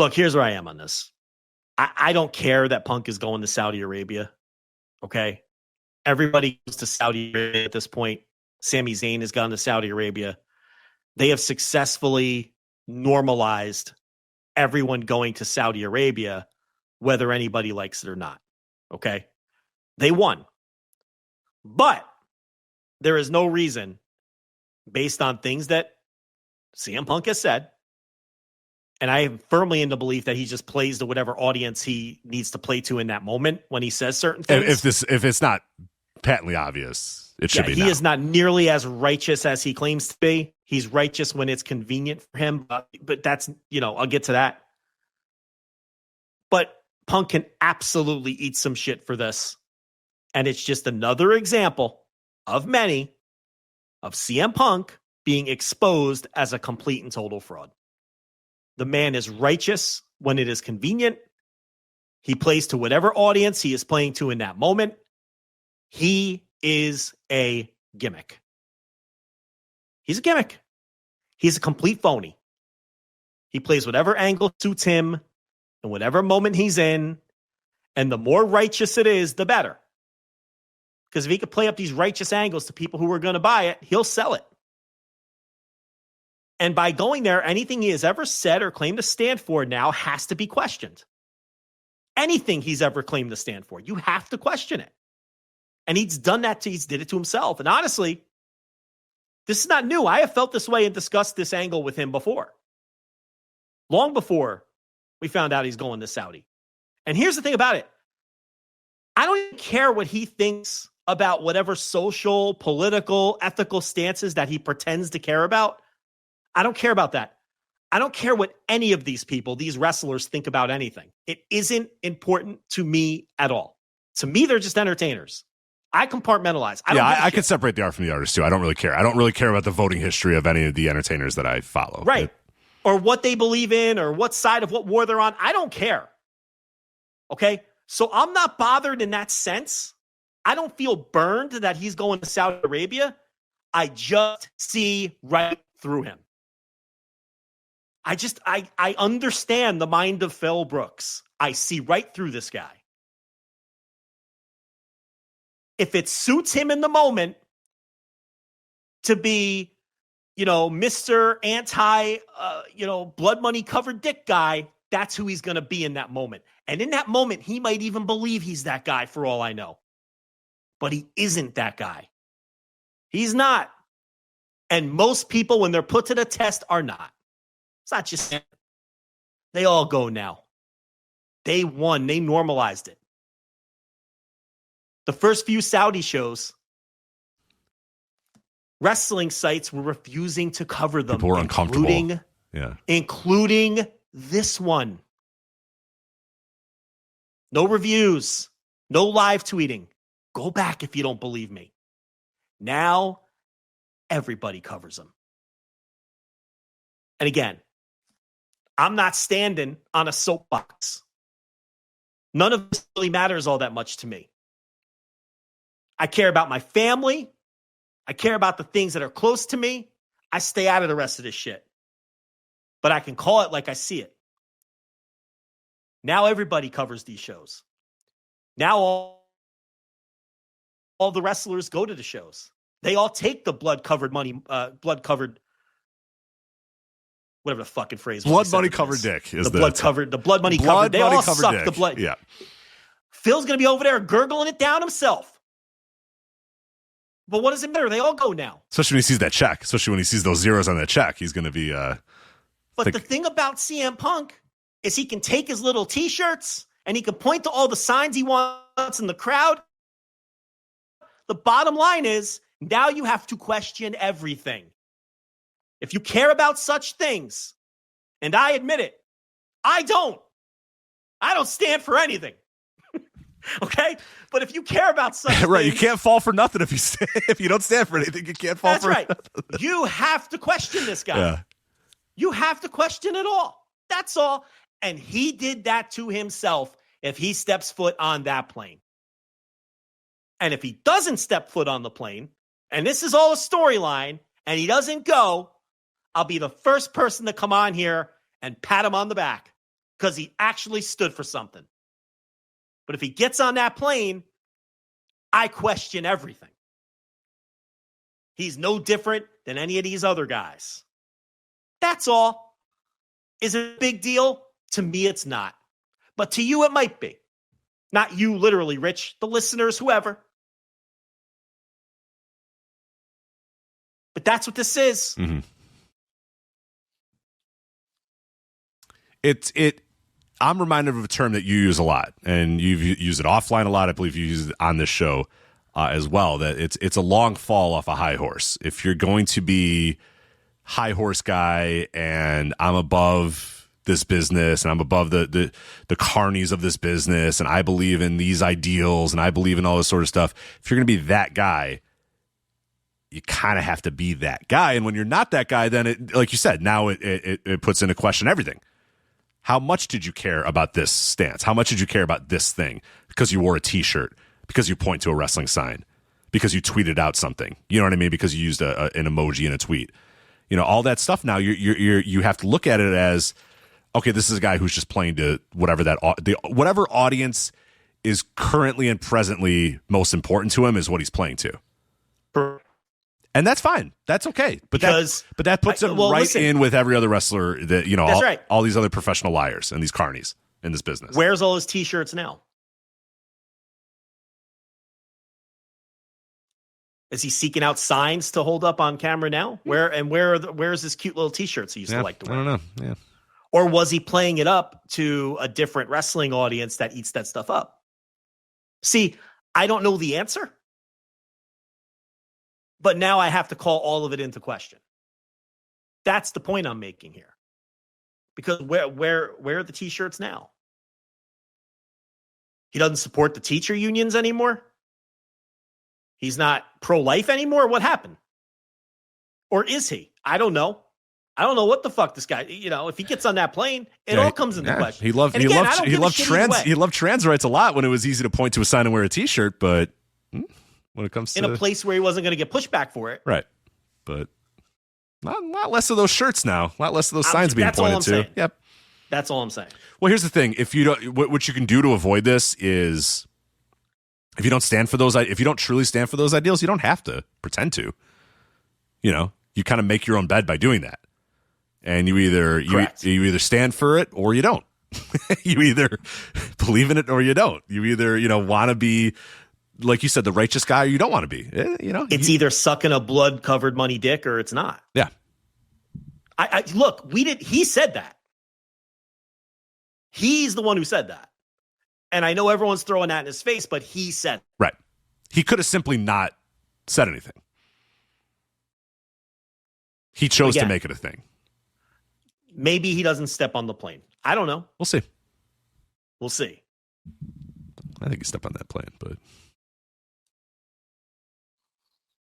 Look, here's where I am on this. I don't care that Punk is going to Saudi Arabia. Okay. Everybody goes to Saudi Arabia at this point. Sami Zayn has gone to Saudi Arabia. They have successfully normalized everyone going to Saudi Arabia, whether anybody likes it or not. Okay. They won. But there is no reason, based on things that CM Punk has said, and I am firmly in the belief that he just plays to whatever audience he needs to play to in that moment when he says certain things. If it's not patently obvious, it should be. He is not nearly as righteous as he claims to be. He's righteous when it's convenient for him, but that's, I'll get to that. But Punk can absolutely eat some shit for this. And it's just another example of many of CM Punk being exposed as a complete and total fraud. The man is righteous when it is convenient. He plays to whatever audience he is playing to in that moment. He is a gimmick. He's a gimmick. He's a complete phony. He plays whatever angle suits him and whatever moment he's in. And the more righteous it is, the better. Because if he could play up these righteous angles to people who are going to buy it, he'll sell it. And by going there, anything he has ever said or claimed to stand for now has to be questioned. Anything he's ever claimed to stand for, you have to question it. And he's done that. He's did it to himself. And honestly, this is not new. I have felt this way and discussed this angle with him before. Long before we found out he's going to Saudi. And here's the thing about it. I don't even care what he thinks about whatever social, political, ethical stances that he pretends to care about. I don't care about that. I don't care what any of these people, these wrestlers, think about anything. It isn't important to me at all. To me, they're just entertainers. I compartmentalize. I can separate the art from the artist too. I don't really care. I don't really care about the voting history of any of the entertainers that I follow. Right. Or what they believe in or what side of what war they're on. I don't care. Okay? So I'm not bothered in that sense. I don't feel burned that he's going to Saudi Arabia. I just see right through him. I understand the mind of Phil Brooks. I see right through this guy. If it suits him in the moment to be, Mr. Anti, blood money covered dick guy, that's who he's going to be in that moment. And in that moment, he might even believe he's that guy for all I know. But he isn't that guy. He's not. And most people, when they're put to the test, are not. It's not just him. They all go now. They won. They normalized it. The first few Saudi shows, wrestling sites were refusing to cover them. People were uncomfortable. Including this one. No reviews. No live tweeting. Go back if you don't believe me. Now, everybody covers them. And again, I'm not standing on a soapbox. None of this really matters all that much to me. I care about my family. I care about the things that are close to me. I stay out of the rest of this shit. But I can call it like I see it. Now everybody covers these shows. Now all the wrestlers go to the shows. They all take the blood-covered money, blood-covered, whatever the fucking phrase was. Blood money covered dick is the blood money covered. They all suck dick. The blood. Yeah. Phil's going to be over there gurgling it down himself. But what does it matter? They all go now. Especially when he sees that check. Especially when he sees those zeros on that check. He's going to be... But the thing about CM Punk is he can take his little T-shirts and he can point to all the signs he wants in the crowd. The bottom line is, now you have to question everything. If you care about such things, and I admit it, I don't stand for anything. Okay? But if you care about such right, things, you can't fall for nothing if you don't stand for anything. You can't fall for nothing. That's right. You have to question this guy. Yeah. You have to question it all. That's all. And he did that to himself if he steps foot on that plane. And if he doesn't step foot on the plane, and this is all a storyline, and he doesn't go, I'll be the first person to come on here and pat him on the back. because he actually stood for something. But if he gets on that plane, I question everything. He's no different than any of these other guys. That's all. Is it a big deal? To me, it's not. But to you, it might be. Not you, literally, Rich, the listeners, whoever. But that's what this is. Mm-hmm. I'm reminded of a term that you use a lot, and you've used it offline a lot. I believe you use it on this show as well, that it's a long fall off a high horse. If you're going to be high horse guy and I'm above this business and I'm above the carnies of this business and I believe in these ideals and I believe in all this sort of stuff, if you're going to be that guy, you kind of have to be that guy. And when you're not that guy, then it, like you said, now it puts into question everything. How much did you care about this stance? How much did you care about this thing? Because you wore a t-shirt, because you point to a wrestling sign, because you tweeted out something, you know what I mean? Because you used an emoji in a tweet, you know, all that stuff. Now you have to look at it as, okay, this is a guy who's just playing to whatever audience is currently and presently most important to him is what he's playing to. And that's fine. That's okay. But that puts him in with every other wrestler that, you know, all these other professional liars and these carnies in this business. Where's all his t-shirts now? Is he seeking out signs to hold up on camera now? Where's his cute little t-shirts he used to like to wear? I don't know. Yeah. Or was he playing it up to a different wrestling audience that eats that stuff up? See, I don't know the answer. But now I have to call all of it into question. That's the point I'm making here. Because where are the t-shirts now? He doesn't support the teacher unions anymore? He's not pro-life anymore? What happened? Or is he? I don't know. I don't know what the fuck this guy, you know, if he gets on that plane, it all comes into question. He loved trans rights a lot when it was easy to point to a sign and wear a t-shirt, but when it comes to in a place where he wasn't going to get pushback for it. Right. But a lot less of those shirts now. A lot less of those signs being pointed to. Saying. Yep. That's all I'm saying. Well, here's the thing. If you don't, what you can do to avoid this is if you don't stand for those, if you don't truly stand for those ideals, you don't have to pretend to. You know, you kind of make your own bed by doing that. And you either stand for it or you don't. You either believe in it or you don't. You either, you know, want to be, like you said, the righteous guy, or you don't want to be. You know, it's either sucking a blood-covered money dick or it's not. Yeah. Look, he said that. He's the one who said that. And I know everyone's throwing that in his face, but he said it. Right. He could have simply not said anything. He chose to make it a thing. Maybe he doesn't step on the plane. I don't know. We'll see. We'll see. I think he stepped on that plane, but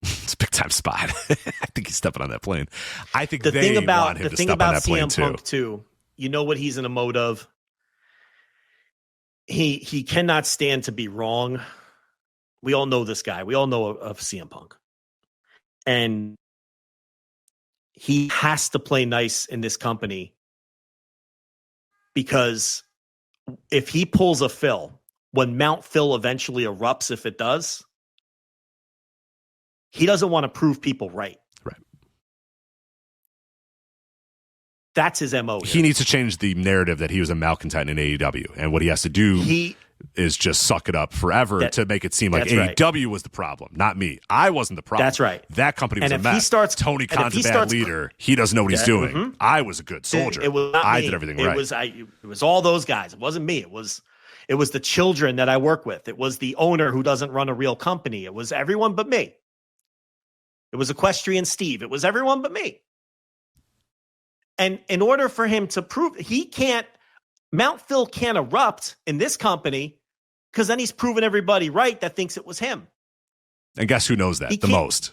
it's a big time spot. I think he's stepping on that plane. I think want him to step on that plane CM Punk too. You know what he's in a mode of? He cannot stand to be wrong. We all know this guy. We all know of CM Punk. And he has to play nice in this company because if he pulls a Phil, when Mount Phil eventually erupts, if it does, he doesn't want to prove people right. Right. That's his MO. Here. He needs to change the narrative that he was a malcontent in AEW. And what he has to do is just suck it up forever to make it seem like AEW was the problem, not me. I wasn't the problem. That's right. That company was a mess. Tony Khan's a bad leader. He doesn't know what he's doing. Mm-hmm. I was a good soldier. It was not I me. did everything right. It was all those guys. It wasn't me. It was the children that I work with. It was the owner who doesn't run a real company. It was everyone but me. It was Equestrian Steve. It was everyone but me. And in order for him to prove Mount Phil can't erupt in this company because then he's proven everybody right that thinks it was him. And guess who knows that the most?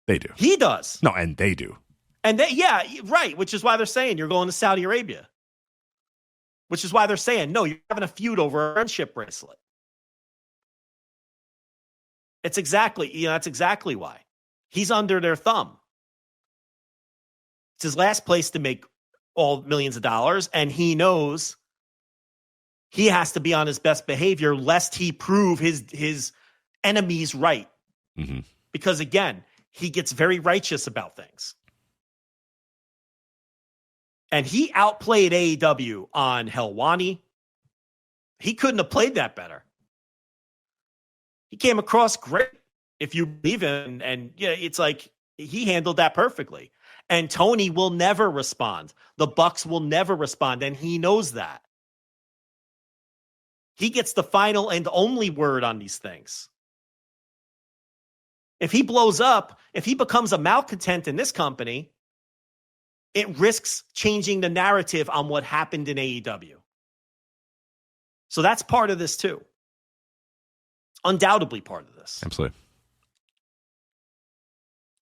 They do. He does. No, and they do. And right. Which is why they're saying you're going to Saudi Arabia. Which is why they're saying, no, you're having a feud over a friendship bracelet. That's exactly why. He's under their thumb. It's his last place to make all millions of dollars, and he knows he has to be on his best behavior lest he prove his enemies right. Mm-hmm. Because again, he gets very righteous about things. And he outplayed AEW on Helwani. He couldn't have played that better. He came across great, if you believe him. And yeah, it's like he handled that perfectly. And Tony will never respond. The Bucks will never respond, and he knows that. He gets the final and only word on these things. If he blows up, if he becomes a malcontent in this company, it risks changing the narrative on what happened in AEW. So that's part of this too. Undoubtedly part of this. Absolutely.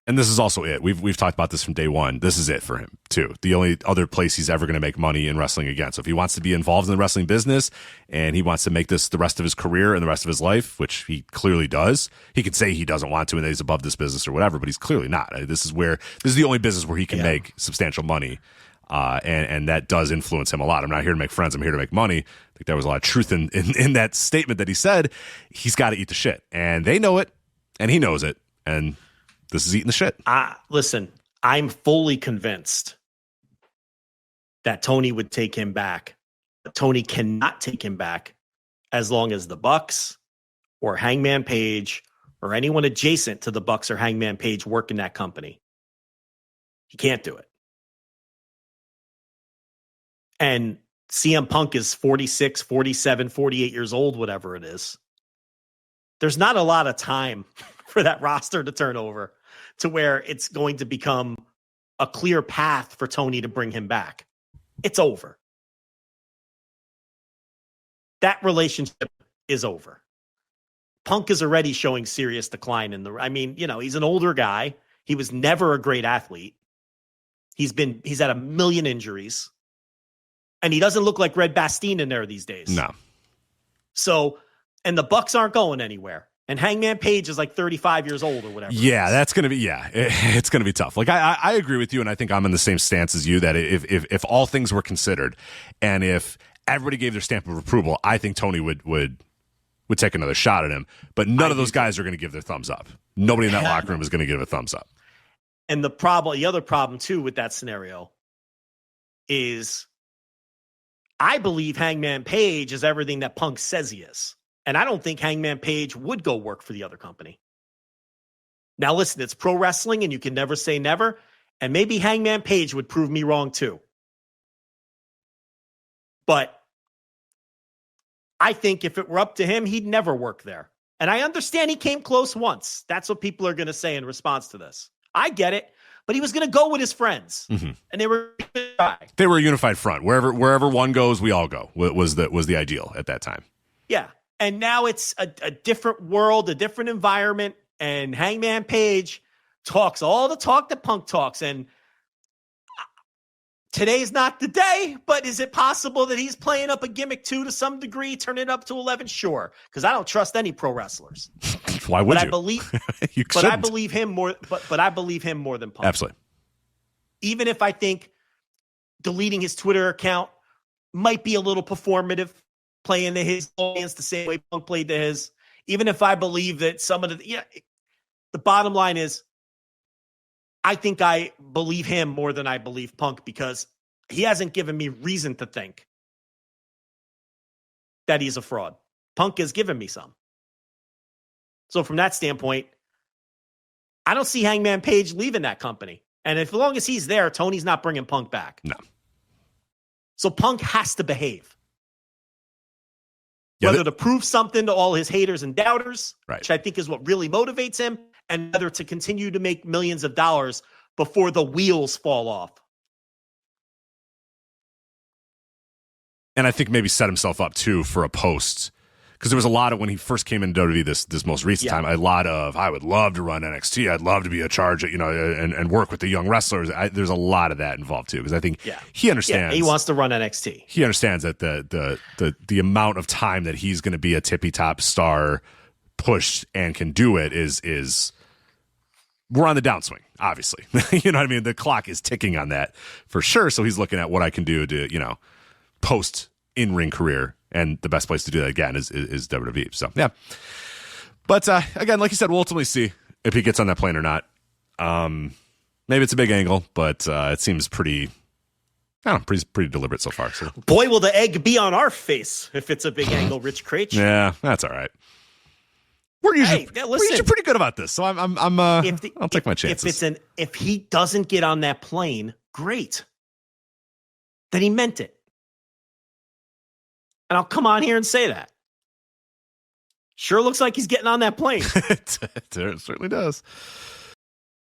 And this is also it. We've talked about this from day one. This is it for him, too. The only other place he's ever going to make money in wrestling again. So if he wants to be involved in the wrestling business and he wants to make this the rest of his career and the rest of his life, which he clearly does, he could say he doesn't want to and that he's above this business or whatever, but he's clearly not. This is the only business where he can make substantial money. And that does influence him a lot. I'm not here to make friends. I'm here to make money. I think there was a lot of truth in that statement that he said. He's got to eat the shit. And they know it, and he knows it. And this is eating the shit. Listen, I'm fully convinced that Tony would take him back. But Tony cannot take him back as long as the Bucks or Hangman Page or anyone adjacent to the Bucks or Hangman Page work in that company. He can't do it. And CM Punk is 46, 47, 48 years old, whatever it is. There's not a lot of time for that roster to turn over to where it's going to become a clear path for Tony to bring him back. It's over. That relationship is over. Punk is already showing serious decline he's an older guy. He was never a great athlete. He's had a million injuries. And he doesn't look like Red Bastien in there these days. No. So, and the Bucks aren't going anywhere. And Hangman Page is like 35 years old or whatever. Yeah, that's going to be, it's going to be tough. Like, I agree with you, and I think I'm in the same stance as you, that if all things were considered, and if everybody gave their stamp of approval, I think Tony would take another shot at him. But none of those guys are going to give their thumbs up. Nobody in that locker room is going to give a thumbs up. And the other problem, too, with that scenario is I believe Hangman Page is everything that Punk says he is. And I don't think Hangman Page would go work for the other company. Now, listen, it's pro wrestling and you can never say never. And maybe Hangman Page would prove me wrong too. But I think if it were up to him, he'd never work there. And I understand he came close once. That's what people are going to say in response to this. I get it. But he was going to go with his friends. Mm-hmm. And they were a unified front. Wherever one goes, we all go, was the ideal at that time. Yeah. And now it's a different world, a different environment. And Hangman Page talks all the talk that Punk talks. And today's not the day, but is it possible that he's playing up a gimmick too to some degree, turn it up to 11? Sure. Because I don't trust any pro wrestlers. Why would you? I believe, but I believe him more. But I believe him more than Punk. Absolutely. Even if I think deleting his Twitter account might be a little performative, playing to his audience the same way Punk played to his. Even if I believe that the bottom line is, I think I believe him more than I believe Punk because he hasn't given me reason to think that he's a fraud. Punk has given me some. So from that standpoint, I don't see Hangman Page leaving that company. And as long as he's there, Tony's not bringing Punk back. No. So Punk has to behave. Whether to prove something to all his haters and doubters, right, which I think is what really motivates him, and whether to continue to make millions of dollars before the wheels fall off. And I think maybe set himself up, too, for a post. Because there was a lot of, when he first came into WWE this most recent time, a lot of, I would love to run NXT. I'd love to be a charge, and work with the young wrestlers. There's a lot of that involved, too. Because I think he understands. Yeah, he wants to run NXT. He understands that the amount of time that he's going to be a tippy-top star pushed and can do it is we're on the downswing, obviously. You know what I mean? The clock is ticking on that for sure. So he's looking at what I can do to, you know, post in-ring career. And the best place to do that, again, is WWE. So, yeah. But, again, like you said, we'll ultimately see if he gets on that plane or not. Maybe it's a big angle, but it seems pretty, I don't know, pretty deliberate so far. So. Boy, will the egg be on our face if it's a big angle, Rich Craich. Yeah, that's all right. We're usually pretty good about this, so I'll take my chances. If he doesn't get on that plane, great. Then he meant it, and I'll come on here and say that. Sure looks like he's getting on that plane. It certainly does.